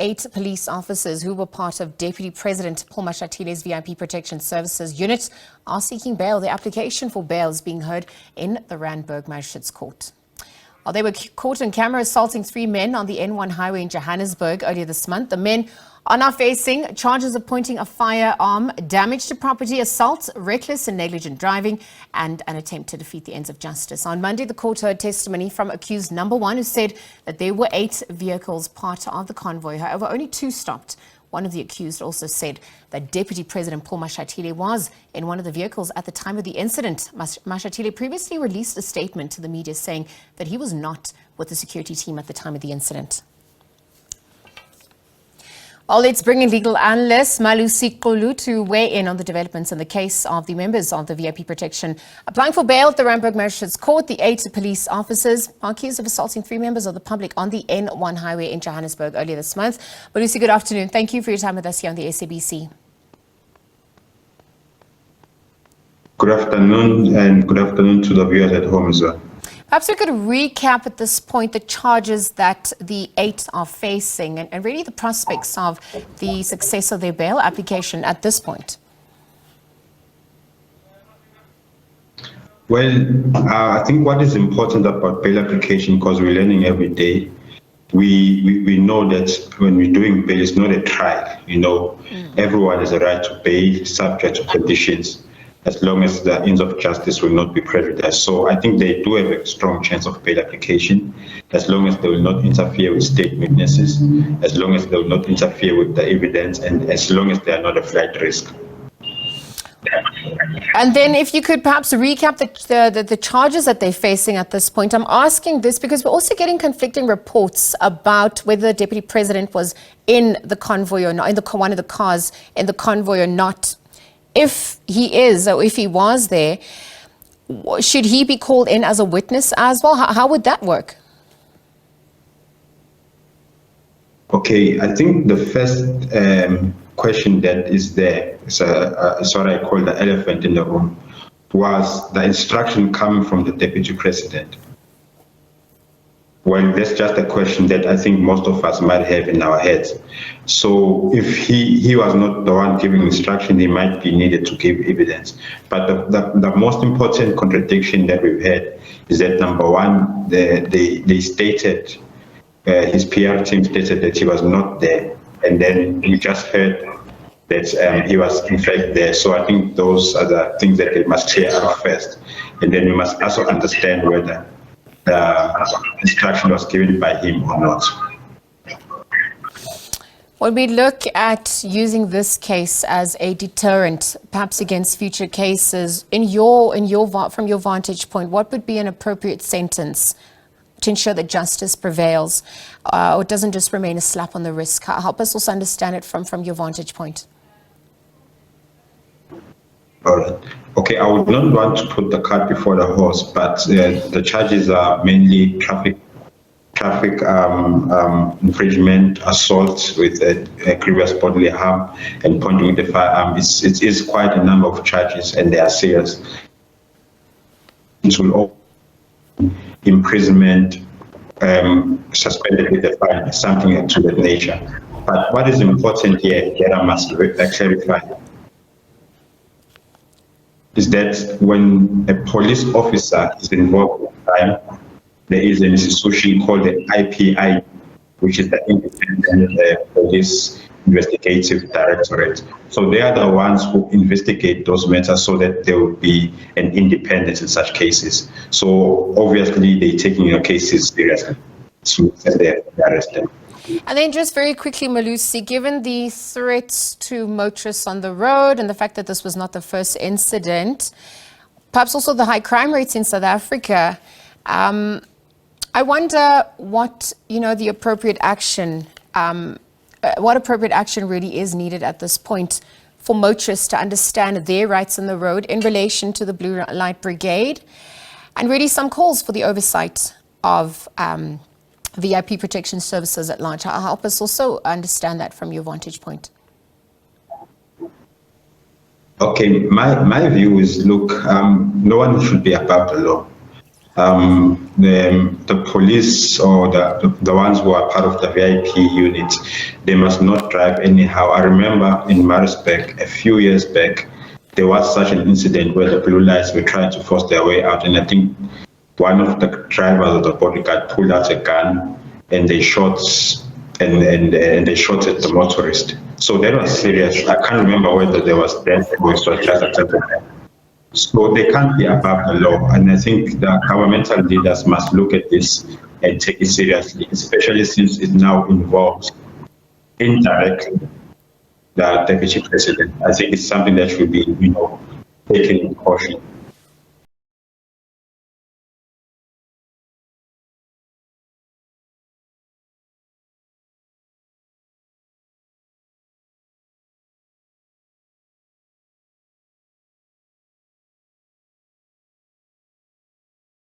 8 police officers who were part of Deputy President Paul Mashatile's VIP Protection Services unit are seeking bail. Their application for bail is being heard in the Randburg Magistrate's Court. Well, they were caught on camera assaulting 3 men on the N1 highway in Johannesburg earlier this month. The men are now facing charges of pointing a firearm, damage to property, assault, reckless and negligent driving, and an attempt to defeat the ends of justice. On Monday, the court heard testimony from accused number 1, who said that there were 8 vehicles part of the convoy. However, only 2 stopped. One of the accused also said that Deputy President Paul Mashatile was in one of the vehicles at the time of the incident. Mashatile previously released a statement to the media saying that he was not with the security team at the time of the incident. Well, let's bring in legal analyst Malusi Xulu to weigh in on the developments in the case of the members of the VIP protection applying for bail at the Randburg Magistrate's Court. The 8 police officers are accused of assaulting 3 members of the public on the N1 highway in Johannesburg earlier this month. Malusi, good afternoon. Thank you for your time with us here on the SABC. Good afternoon, and good afternoon to the viewers at home as well. Perhaps we could recap at this point the charges that the 8 are facing and really the prospects of the success of their bail application at this point. Well, I think what is important about bail application, because we're learning every day, we know that when we're doing bail, it's not a trial. Everyone has a right to bail subject to conditions, as long as the ends of justice will not be prejudiced. So I think they do have a strong chance of bail application, as long as they will not interfere with state witnesses, as long as they will not interfere with the evidence, and as long as they are not a flight risk. And then if you could perhaps recap the charges that they're facing at this point. I'm asking this because we're also getting conflicting reports about whether the Deputy President was in the convoy or not, in one of the cars in the convoy or not. If he is, or if he was there, should he be called in as a witness as well? How would that work? Okay, I think the first question that is there, is what I call the elephant in the room, was the instruction coming from the Deputy President. Well, that's just a question that I think most of us might have in our heads. So if he was not the one giving instruction, he might be needed to give evidence. But the most important contradiction that we've had is that, number 1, they stated, his PR team stated that he was not there. And then we just heard that he was in fact there. So I think those are the things that they must clear out first. And then we must also understand whether the instruction was given by him or not. When we look at using this case as a deterrent, perhaps against future cases, from your vantage point, what would be an appropriate sentence to ensure that justice prevails, or it doesn't just remain a slap on the wrist? Help us also understand it from your vantage point. All right. Okay, I would not want to put the cart before the horse, but the charges are mainly traffic infringement, assault with grievous bodily harm, and pointing with the firearm. It is quite a number of charges, and they are serious. It will all imprisonment, suspended with the fine, something to that nature. But what is important here that I must clarify is that when a police officer is involved in crime, there is an institution called the IPID, which is the Independent Police Investigative Directorate. So they are the ones who investigate those matters so that there will be an independence in such cases. So obviously they're taking your cases seriously, so they arrest them. And then just very quickly, Malusi, given the threats to motorists on the road and the fact that this was not the first incident, perhaps also the high crime rates in South Africa, I wonder what, the appropriate action, what appropriate action really is needed at this point for motorists to understand their rights on the road in relation to the Blue Light Brigade, and really some calls for the oversight of VIP protection services at large. Help us also understand that from your vantage point. Okay, my view is, look, no one should be above the law. the police or the ones who are part of the VIP unit, they must not drive anyhow. I remember in Maritzburg, a few years back, there was such an incident where the blue lights were trying to force their way out, and I think one of the drivers of the bodyguard pulled out a gun and they shot and they shot at the motorist. So that was serious. I can't remember whether there was death or it was just attempted. So they can't be above the law, and I think the governmental leaders must look at this and take it seriously, especially since it now involves indirectly the deputy president. I think it's something that should be, taken in caution.